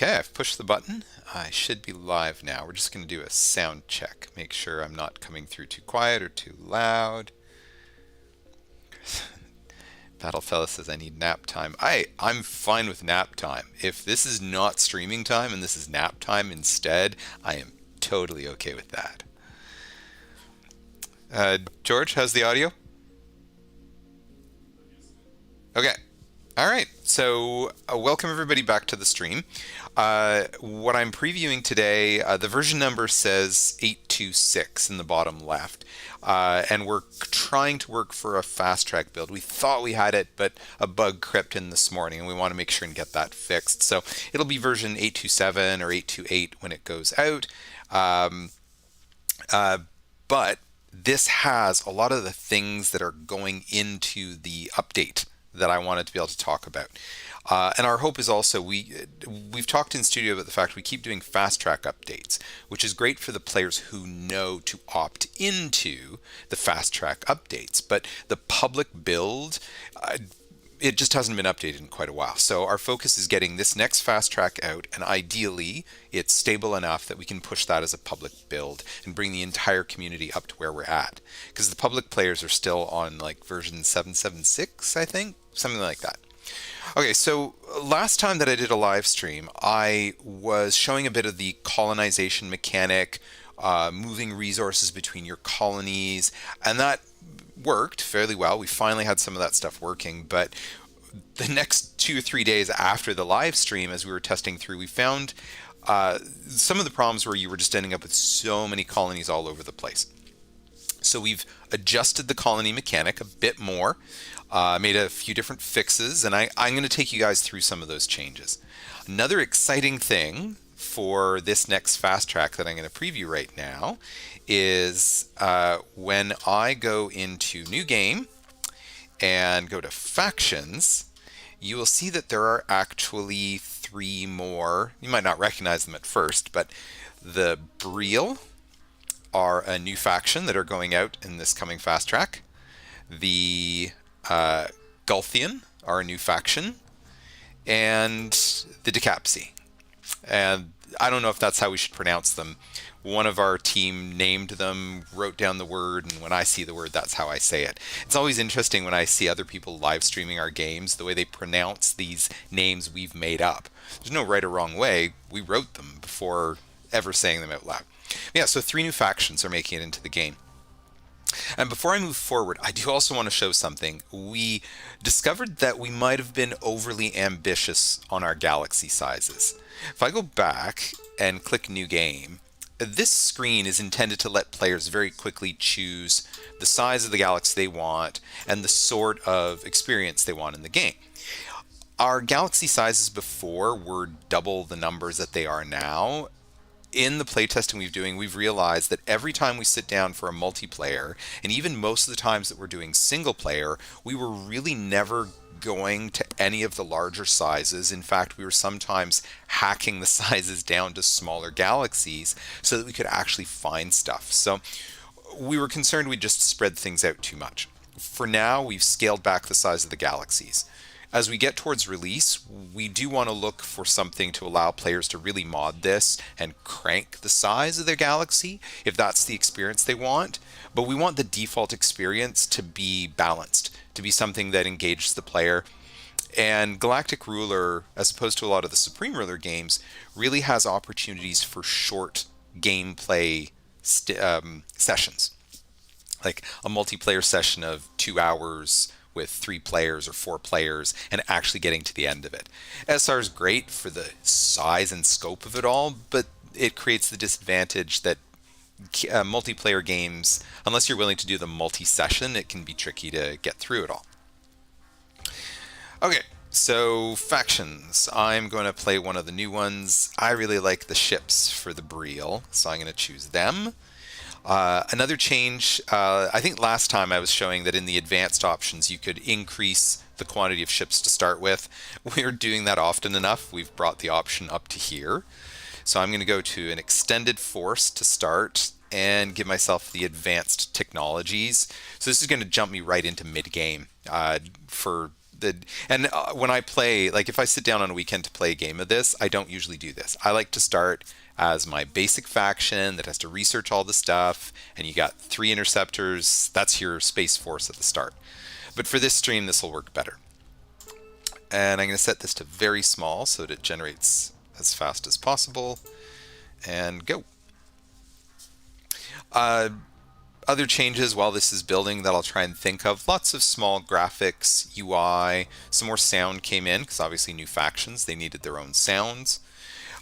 Okay, I've pushed the button. I should be live now. We're just going to do a sound check. Make sure I'm not coming through too quiet or too loud. Battlefella says I need nap time. I'm fine with nap time. If this is not streaming time and this is nap time instead, I am totally okay with that. George, how's the audio? Okay. All right. So, welcome everybody back to the stream. What I'm previewing today, the version number says 826 in the bottom left. And we're trying to work for a fast track build. We thought we had it, but a bug crept in this morning, and we want to make sure and get that fixed. So, it'll be version 827 or 828 when it goes out. But this has a lot of the things that are going into the update that I wanted to be able to talk about. And our hope is also we've talked in studio about the fact we keep doing fast track updates, which is great for the players who know to opt into the fast track updates. But the public build, it just hasn't been updated in quite a while. So our focus is getting this next fast track out, and ideally it's stable enough that we can push that as a public build and bring the entire community up to where we're at. Because the public players are still on like version 776, I think, something like that. Okay, so last time that I did a live stream, I was showing a bit of the colonization mechanic, moving resources between your colonies, and that worked fairly well. We finally had some of that stuff working, but the next 2 or 3 days after the live stream, as we were testing through, we found some of the problems where you were just ending up with so many colonies all over the place. So we've adjusted the colony mechanic a bit more, made a few different fixes, and I'm going to take you guys through some of those changes. Another exciting thing for this next fast track that I'm going to preview right now is when I go into new game and go to factions, you will see that there are actually 3 more. You might not recognize them at first, but the Breel are a new faction that are going out in this coming fast track. The Gulthian are a new faction, and the Decapsy. And I don't know if that's how we should pronounce them. One of our team named them, wrote down the word, and when I see the word, that's how I say it. It's always interesting when I see other people live streaming our games, the way they pronounce these names we've made up. There's no right or wrong way. We wrote them before ever saying them out loud. Yeah, so 3 new factions are making it into the game. And before I move forward, I do also want to show something. We discovered that we might have been overly ambitious on our galaxy sizes. If I go back and click New Game, this screen is intended to let players very quickly choose the size of the galaxy they want and the sort of experience they want in the game. Our galaxy sizes before were double the numbers that they are now. In the playtesting we've realized that every time we sit down for a multiplayer, and even most of the times that we're doing single player, we were really never going to any of the larger sizes. In fact, we were sometimes hacking the sizes down to smaller galaxies so that we could actually find stuff. So we were concerned we'd just spread things out too much. For now, we've scaled back the size of the galaxies. As we get towards release, we do want to look for something to allow players to really mod this and crank the size of their galaxy if that's the experience they want. But we want the default experience to be balanced, to be something that engages the player. And Galactic Ruler, as opposed to a lot of the Supreme Ruler games, really has opportunities for short gameplay sessions. Like a multiplayer session of 2 hours with 3 players or 4 players and actually getting to the end of it. SR is great for the size and scope of it all, but it creates the disadvantage that multiplayer games, unless you're willing to do the multi-session, it can be tricky to get through it all. Okay, so factions. I'm going to play one of the new ones. I really like the ships for the Breel, so I'm going to choose them. Another change, I think last time I was showing that in the advanced options you could increase the quantity of ships to start with. We're doing that often enough. We've brought the option up to here. So I'm going to go to an extended force to start and give myself the advanced technologies. So this is going to jump me right into mid-game for When I play, like if I sit down on a weekend to play a game of this, I don't usually do this. I like to start as my basic faction that has to research all the stuff, and you got 3 interceptors. That's your space force at the start. But for this stream, this will work better. And I'm going to set this to very small so that it generates as fast as possible. And go. Other changes while this is building that I'll try and think of. Lots of small graphics, UI, some more sound came in because obviously new factions, they needed their own sounds,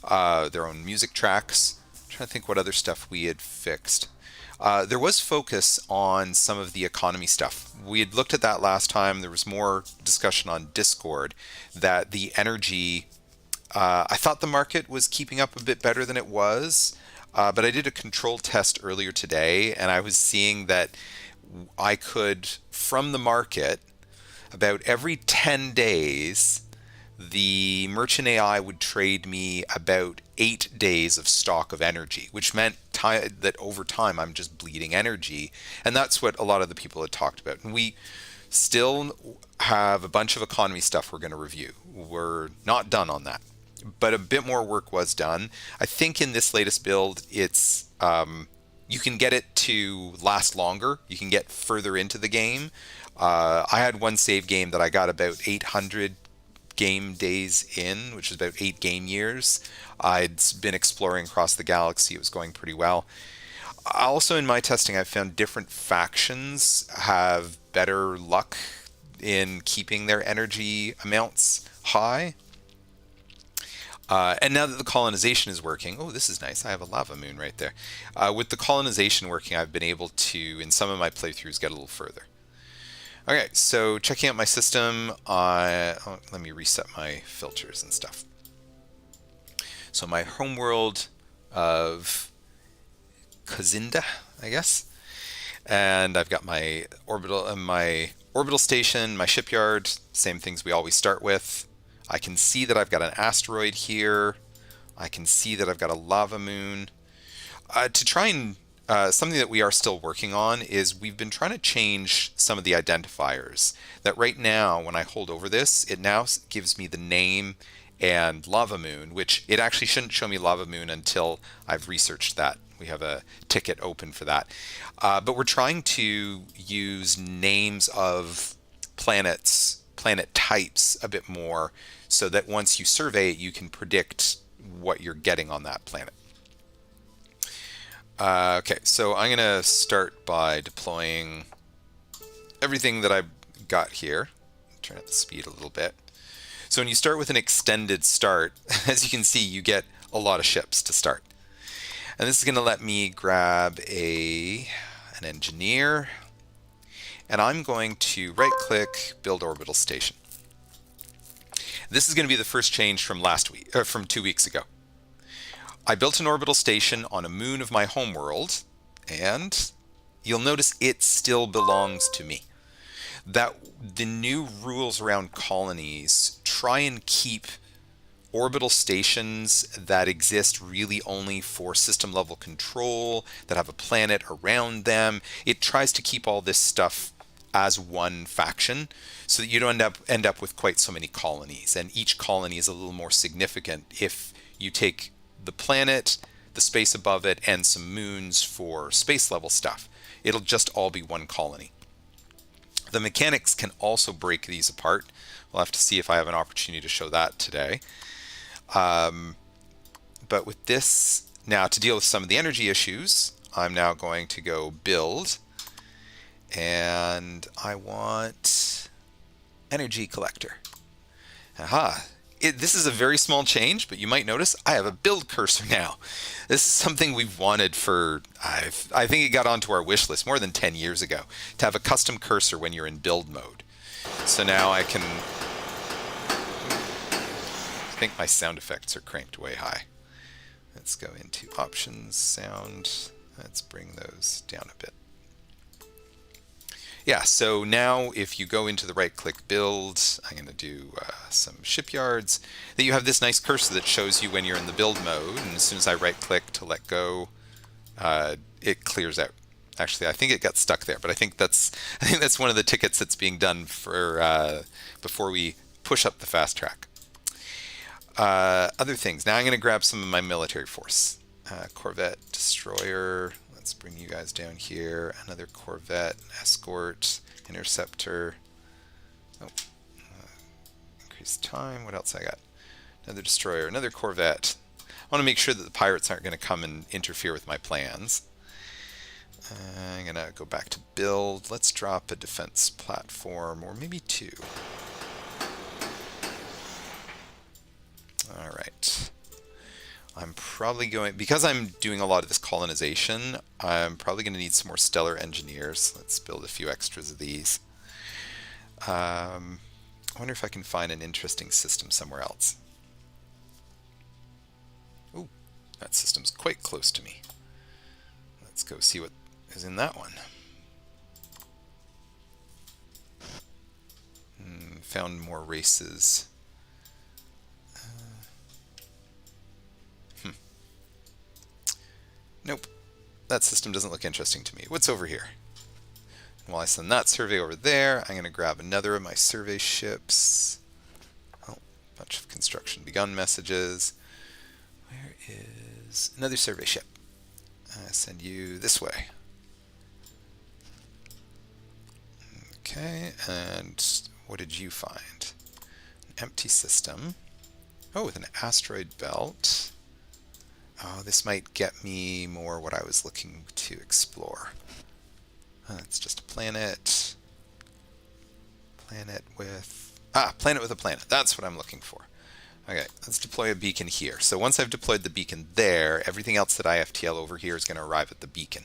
their own music tracks. I'm trying to think what other stuff we had fixed. There was focus on some of the economy stuff. We had looked at that last time. There was more discussion on Discord that the energy, I thought the market was keeping up a bit better than it was. But I did a control test earlier today, and I was seeing that I could, from the market, about every 10 days, the merchant AI would trade me about 8 days of stock of energy, which meant that over time I'm just bleeding energy. And that's what a lot of the people had talked about. And we still have a bunch of economy stuff we're going to review. We're not done on that, but a bit more work was done. I think in this latest build, it's you can get it to last longer. You can get further into the game. I had one save game that I got about 800 game days in, which is about 8 game years. I'd been exploring across the galaxy. It was going pretty well. Also in my testing, I found different factions have better luck in keeping their energy amounts high. And now that the colonization is working, oh, this is nice. I have a lava moon right there. With the colonization working, I've been able to, in some of my playthroughs, get a little further. Okay, so checking out my system, let me reset my filters and stuff. So my homeworld of Kazinda, I guess, and I've got my orbital station, my shipyard, same things we always start with. I can see that I've got an asteroid here. I can see that I've got a lava moon. To try and something that we are still working on is we've been trying to change some of the identifiers. That right now, when I hold over this, it now gives me the name and lava moon, which it actually shouldn't show me lava moon until I've researched that. We have a ticket open for that. But we're trying to use names of planets, planet types a bit more, so that once you survey it, you can predict what you're getting on that planet. Okay, so I'm going to start by deploying everything that I've got here. Turn up the speed a little bit. So when you start with an extended start, as you can see, you get a lot of ships to start. And this is going to let me grab an engineer, and I'm going to right-click, build orbital station. This is going to be the first change from from 2 weeks ago. I built an orbital station on a moon of my homeworld, and you'll notice it still belongs to me. That the new rules around colonies try and keep orbital stations that exist really only for system level control, that have a planet around them. It tries to keep all this stuff as one faction so that you don't end up with quite so many colonies, and each colony is a little more significant if you take the planet, the space above it, and some moons for space level stuff. It'll just all be one colony. The mechanics can also break these apart. We'll have to see if I have an opportunity to show that today. But with this, now to deal with some of the energy issues, I'm now going to go build, and I want energy collector. Aha. This is a very small change, but you might notice I have a build cursor now. This is something we've wanted for, I think it got onto our wish list more than 10 years ago, to have a custom cursor when you're in build mode. So now I can, I think my sound effects are cranked way high. Let's go into options, sound, let's bring those down a bit. Yeah, so now if you go into the right-click build, I'm going to do some shipyards, that you have this nice cursor that shows you when you're in the build mode, and as soon as I right-click to let go, it clears out. Actually, I think it got stuck there, but I think that's one of the tickets that's being done for before we push up the fast track. Other things. Now I'm going to grab some of my military force. Corvette, destroyer. Let's bring you guys down here. Another Corvette, escort, interceptor. Oh, increase time. What else I got? Another destroyer, another Corvette. I want to make sure that the pirates aren't going to come and interfere with my plans. I'm going to go back to build. Let's drop a defense platform, or maybe two. All right. I'm probably going, because I'm doing a lot of this colonization, I'm probably going to need some more stellar engineers. Let's build a few extras of these. I wonder if I can find an interesting system somewhere else. Ooh, that system's quite close to me. Let's go see what is in that one. Found more races. Nope. That system doesn't look interesting to me. What's over here? While I send that survey over there, I'm going to grab another of my survey ships. Oh, bunch of construction begun messages. Where is another survey ship? I send you this way. Okay, and what did you find? An empty system. Oh, with an asteroid belt. Oh, this might get me more what I was looking to explore. It's just a planet. Planet with a planet. That's what I'm looking for. Okay, let's deploy a beacon here. So once I've deployed the beacon there, everything else that I FTL over here is going to arrive at the beacon.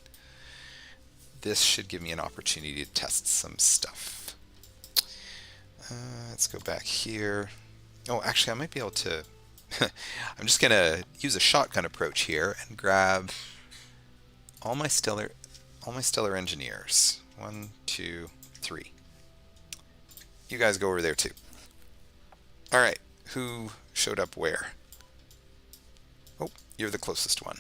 This should give me an opportunity to test some stuff. Let's go back here. Oh, actually, I might be able to... I'm just going to use a shotgun approach here and grab all my stellar engineers. 1, 2, 3. You guys go over there too. All right, who showed up where? Oh, you're the closest one.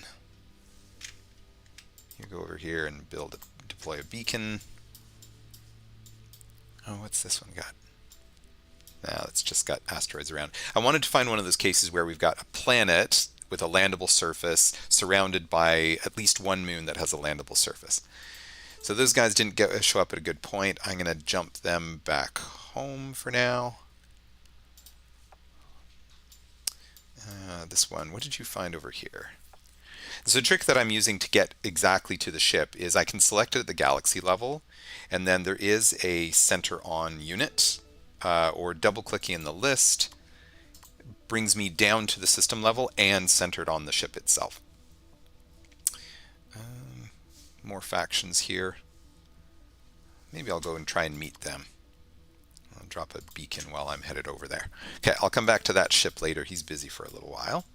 You go over here and deploy a beacon. Oh, what's this one got? Now it's just got asteroids around. I wanted to find one of those cases where we've got a planet with a landable surface surrounded by at least one moon that has a landable surface. So those guys didn't show up at a good point. I'm going to jump them back home for now. This one, what did you find over here? So the trick that I'm using to get exactly to the ship is I can select it at the galaxy level, and then there is a center on unit, or double clicking in the list brings me down to the system level and centered on the ship itself. More factions here. Maybe I'll go and try and meet them. I'll drop a beacon while I'm headed over there. Okay, I'll come back to that ship later. He's busy for a little while.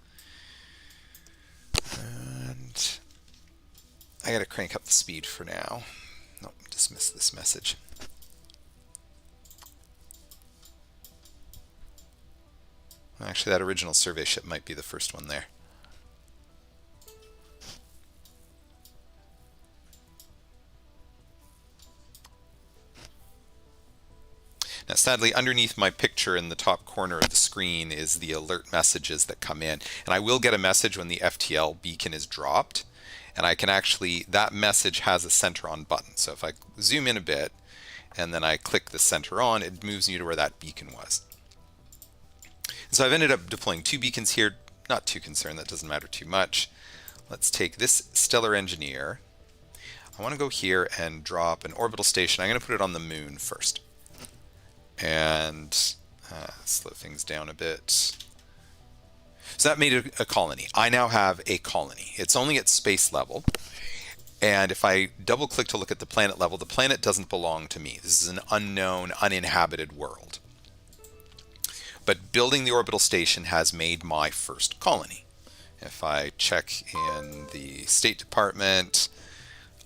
And I gotta crank up the speed for now. Nope, dismiss this message. Actually, that original survey ship might be the first one there. Now, sadly, underneath my picture in the top corner of the screen is the alert messages that come in. And I will get a message when the FTL beacon is dropped. And I can actually, that message has a center on button. So if I zoom in a bit and then I click the center on, it moves me to where that beacon was. So I've ended up deploying 2 beacons here. Not too concerned, that doesn't matter too much. Let's take this stellar engineer. I want to go here and drop an orbital station. I'm going to put it on the moon first. And slow things down a bit. So that made a colony. I now have a colony. It's only at space level. And if I double click to look at the planet level, the planet doesn't belong to me. This is an unknown, uninhabited world. But building the orbital station has made my first colony. If I check in the State Department,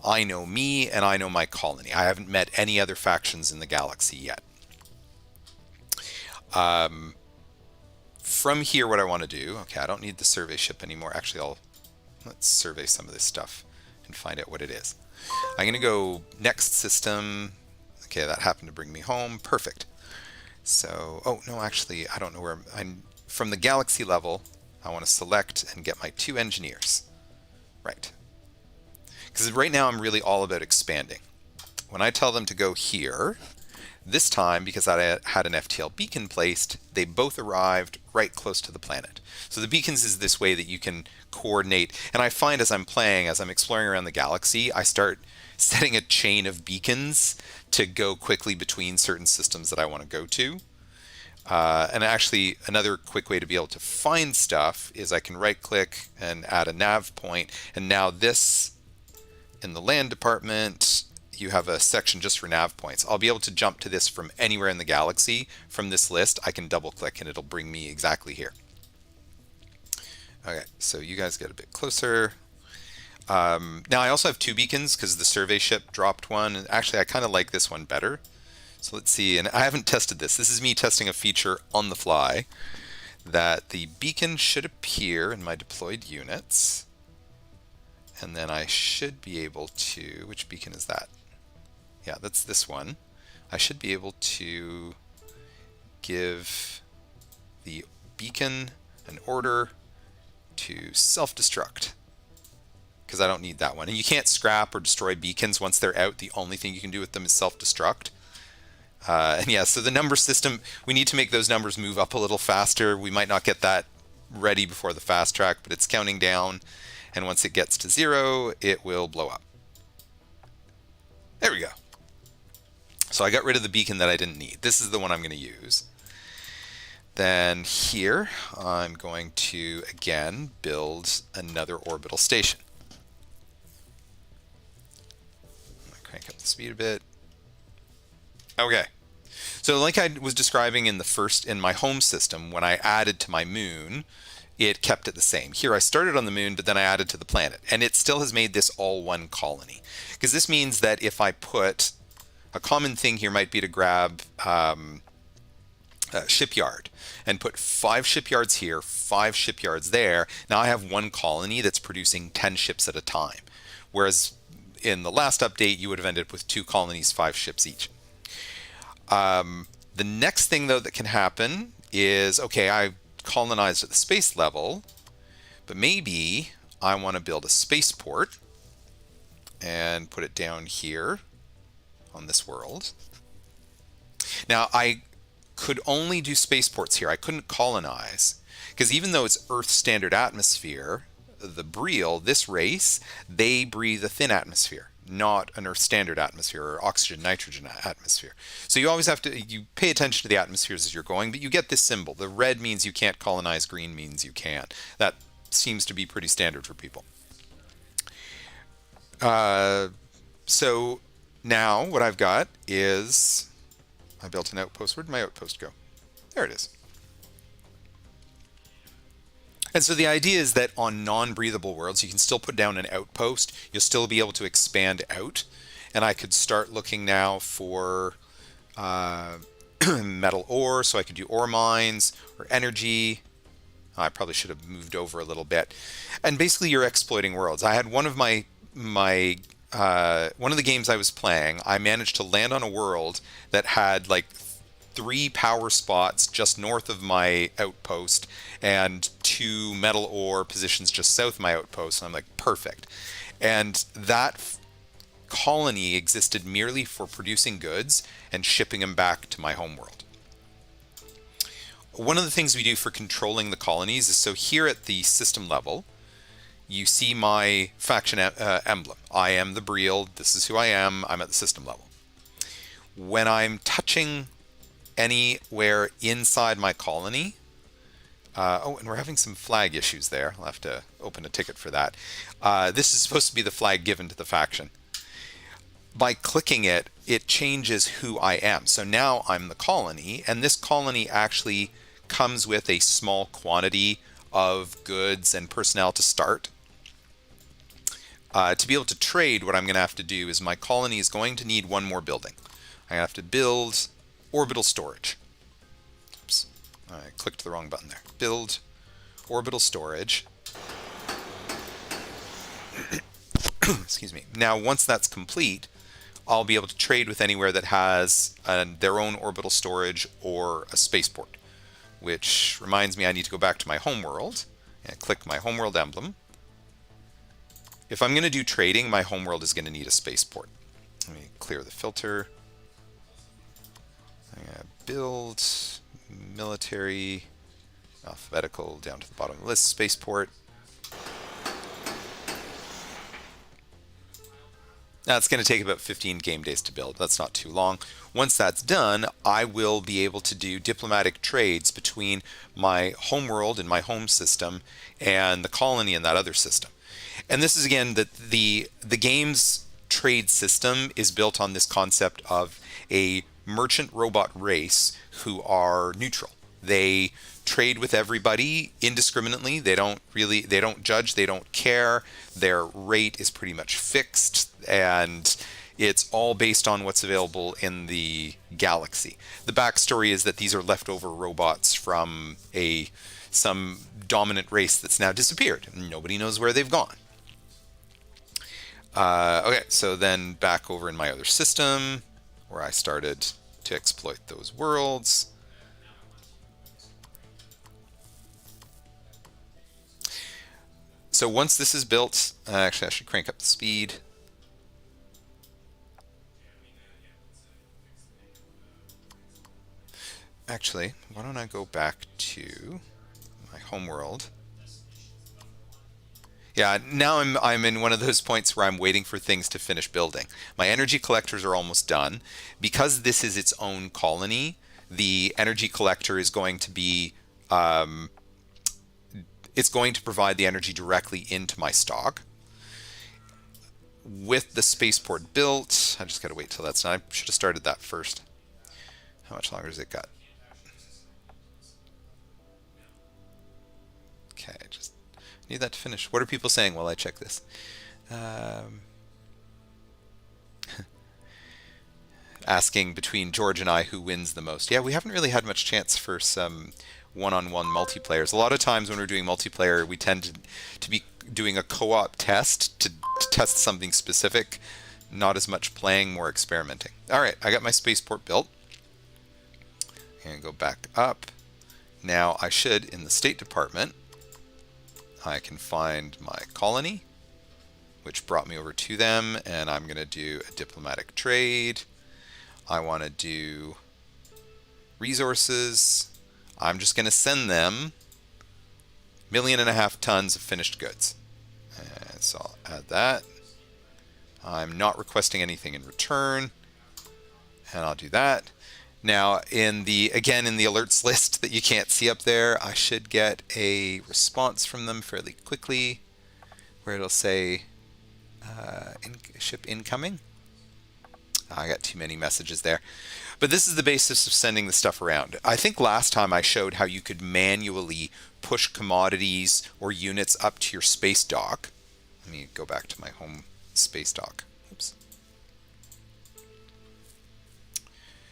I know me and I know my colony. I haven't met any other factions in the galaxy yet. From here, what I want to do, okay, I don't need the survey ship anymore. Actually, let's survey some of this stuff and find out what it is. I'm going to go next system. Okay, that happened to bring me home. Perfect. So, oh no, actually, I don't know where I'm from the galaxy level. I want to select and get my 2 engineers. Right. Because right now I'm really all about expanding. When I tell them to go here, this time, because I had an FTL beacon placed, they both arrived right close to the planet. So the beacons is this way that you can coordinate. And I find as I'm playing, as I'm exploring around the galaxy, I start setting a chain of beacons to go quickly between certain systems that I want to go to. And actually, another quick way to be able to find stuff is I can right-click and add a nav point. And now this, in the land department, you have a section just for nav points. I'll be able to jump to this from anywhere in the galaxy. From this list, I can double-click and it'll bring me exactly here. Okay, so you guys get a bit closer. Now I also have 2 beacons because the survey ship dropped one. And actually, I kind of like this one better. So let's see, and I haven't tested this. This is me testing a feature on the fly, that the beacon should appear in my deployed units. And then I should be able to, which beacon is that? Yeah, that's this one. I should be able to give the beacon an order to self-destruct, because I don't need that one. And you can't scrap or destroy beacons once they're out. The only thing you can do with them is self-destruct. And yeah, so the number system, we need to make those numbers move up a little faster. We might not get that ready before the fast track, but it's counting down. And once it gets to 0, it will blow up. There we go. So I got rid of the beacon that I didn't need. This is the one I'm going to use. Then here, I'm going to, again, build another orbital station. I'm going to crank up the speed a bit. Okay. So like I was describing in my home system, when I added to my moon, it kept it the same. Here I started on the moon, but then I added to the planet. And it still has made this all one colony. Because this means that if I put, a common thing here might be to grab a shipyard and put 5 shipyards here, 5 shipyards there. Now I have one colony that's producing 10 ships at a time. Whereas in the last update, you would have ended up with 2 colonies, 5 ships each. The next thing, though, that can happen is, okay, I colonized at the space level, but maybe I want to build a spaceport and put it down here on this world. Now, I could only do spaceports here. I couldn't colonize, because even though it's Earth standard atmosphere, the Breel, this race, they breathe a thin atmosphere, not an Earth standard atmosphere or oxygen nitrogen atmosphere. So you always have to, you pay attention to the atmospheres as you're going, but you get this symbol. The red means you can't colonize, green means you can. That seems to be pretty standard for people. So now what I've got is, I built an outpost. Where did my outpost go? There it is. And so the idea is that on non-breathable worlds, you can still put down an outpost. You'll still be able to expand out. And I could start looking now for metal ore, so I could do ore mines or energy. I probably should have moved over a little bit. And basically, you're exploiting worlds. I had one of one of the games I was playing, I managed to land on a world that had like 3 power spots just north of my outpost and 2 metal ore positions just south of my outpost. And I'm like, perfect. And that colony existed merely for producing goods and shipping them back to my homeworld. One of the things we do for controlling the colonies is, so here at the system level, you see my faction emblem. I am the Breel. This is who I am. I'm at the system level. When I'm touching anywhere inside my colony, oh, and we're having some flag issues there. I'll have to open a ticket for that. This is supposed to be the flag given to the faction. By clicking it, it changes who I am. So now I'm the colony, and this colony actually comes with a small quantity of goods and personnel to start. To be able to trade, what I'm going to have to do is my colony is going to need one more building. I have to build orbital storage. Oops, I clicked the wrong button there. Build orbital storage. Excuse me. Now, once that's complete, I'll be able to trade with anywhere that has their own orbital storage or a spaceport, which reminds me I need to go back to my homeworld and click my homeworld emblem. If I'm going to do trading, my homeworld is going to need a spaceport. Let me clear the filter. I'm going to build military, alphabetical, down to the bottom of the list, spaceport. Now it's going to take about 15 game days to build. That's not too long. Once that's done, I will be able to do diplomatic trades between my homeworld and my home system and the colony in that other system. And this is again that the game's trade system is built on this concept of a merchant robot race who are neutral. They trade with everybody indiscriminately. They don't judge, they don't care. Their rate is pretty much fixed, and it's all based on what's available in the galaxy. The backstory is that these are leftover robots from some dominant race that's now disappeared. Nobody knows where they've gone. Okay, so then back over in my other system where I started to exploit those worlds. So once this is built, actually I should crank up the speed. Actually, why don't I go back to my homeworld? Yeah, now I'm in one of those points where I'm waiting for things to finish building. My energy collectors are almost done. Because this is its own colony, the energy collector is going to be it's going to provide the energy directly into my stock. With the spaceport built, I just got to wait till that's done. I should have started that first. How much longer has it got? Okay, just need that to finish. What are people saying while I check this? Asking between George and I who wins the most. Yeah, we haven't really had much chance for some one-on-one multiplayers. A lot of times when we're doing multiplayer, we tend to be doing a co-op test to test something specific, not as much playing, more experimenting. All right, I got my spaceport built. And go back up. Now I should, in the State Department, I can find my colony, which brought me over to them, and I'm going to do a diplomatic trade. I want to do resources. I'm just going to send them 1.5 million tons of finished goods. And so I'll add that. I'm not requesting anything in return, and I'll do that. Now, in the alerts list that you can't see up there, I should get a response from them fairly quickly, where it'll say ship incoming. I got too many messages there. But this is the basis of sending the stuff around. I think last time I showed how you could manually push commodities or units up to your space dock. Let me go back to my home space dock. Oops.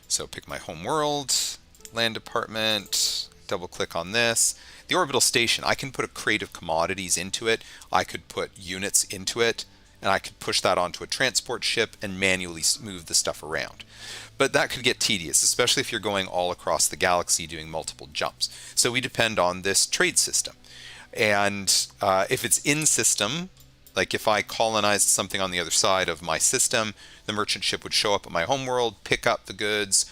So pick my home world, land department, double click on this. The orbital station, I can put a crate of commodities into it. I could put units into it, and I could push that onto a transport ship and manually move the stuff around. But that could get tedious, especially if you're going all across the galaxy doing multiple jumps. So we depend on this trade system. And if it's in system, like if I colonized something on the other side of my system, the merchant ship would show up at my homeworld, pick up the goods,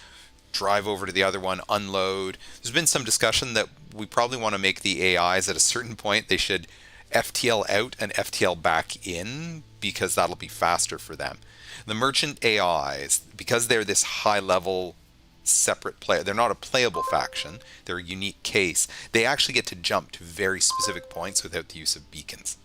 drive over to the other one, unload. There's been some discussion that we probably want to make the AIs at a certain point, they should FTL out and FTL back in, because that'll be faster for them. The merchant AIs, because they're this high level separate player, they're not a playable faction, they're a unique case. They actually get to jump to very specific points without the use of beacons.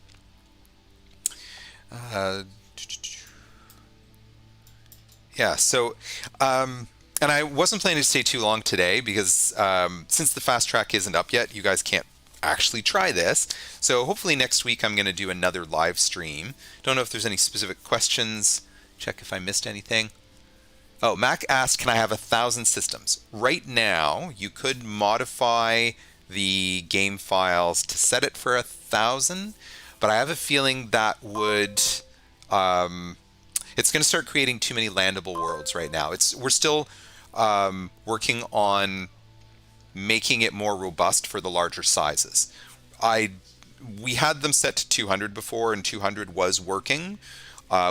Yeah, so and I wasn't planning to stay too long today because since the fast track isn't up yet, you guys can't actually try this. So hopefully next week I'm going to do another live stream. Don't know if there's any specific questions. Check if I missed anything. Oh, Mac asked, can I have 1,000 systems? Right now, you could modify the game files to set it for 1,000, but I have a feeling that would It's going to start creating too many landable worlds right now. We're still working on making it more robust for the larger sizes. I We had them set to 200 before, and 200 was working.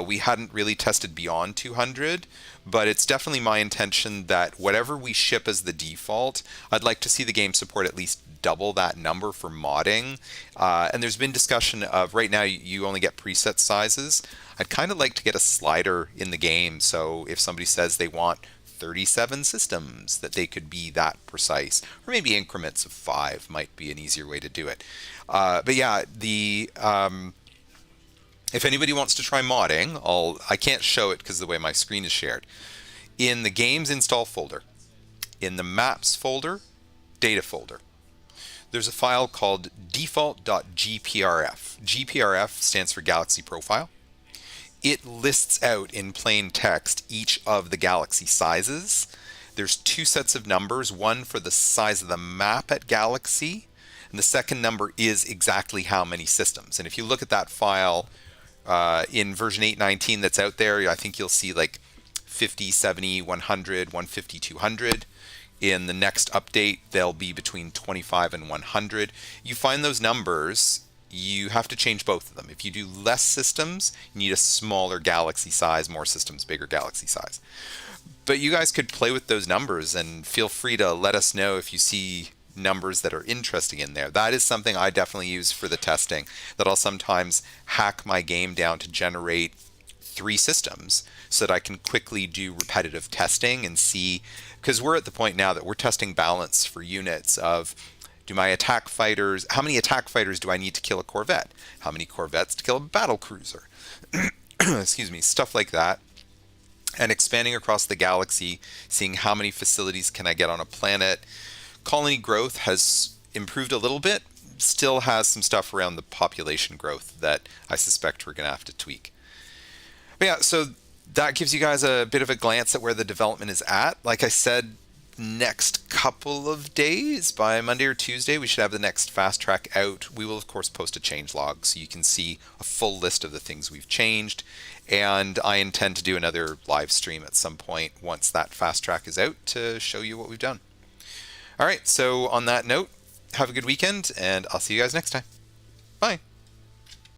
We hadn't really tested beyond 200, but it's definitely my intention that whatever we ship as the default, I'd like to see the game support at least double that number for modding. And there's been discussion of right now you only get preset sizes. I'd kind of like to get a slider in the game, so if somebody says they want 37 systems, that they could be that precise, or maybe increments of 5 might be an easier way to do it. But yeah, the if anybody wants to try modding, I can't show it because of the way my screen is shared. In the games install folder, in the maps folder, data folder, there's a file called default.gprf. GPRF stands for Galaxy Profile. It lists out in plain text each of the galaxy sizes. There's two sets of numbers, one for the size of the map at Galaxy, and the second number is exactly how many systems. And if you look at that file in version 8.19 that's out there, I think you'll see like 50, 70, 100, 150, 200. In the next update, they'll be between 25 and 100. You find those numbers, you have to change both of them. If you do less systems, you need a smaller galaxy size, more systems, bigger galaxy size. But you guys could play with those numbers and feel free to let us know if you see numbers that are interesting in there. That is something I definitely use for the testing, that I'll sometimes hack my game down to generate 3 systems so that I can quickly do repetitive testing and see, because we're at the point now that we're testing balance for units of how many attack fighters do I need to kill a Corvette? How many Corvettes to kill a battle cruiser? Excuse me, stuff like that. And expanding across the galaxy, seeing how many facilities can I get on a planet. Colony growth has improved a little bit, still has some stuff around the population growth that I suspect we're going to have to tweak. But yeah, so that gives you guys a bit of a glance at where the development is at. Like I said, next couple of days, by Monday or Tuesday, we should have the next Fastrack out. We will, of course, post a changelog so you can see a full list of the things we've changed. And I intend to do another live stream at some point once that Fastrack is out to show you what we've done. All right, so on that note, have a good weekend, and I'll see you guys next time.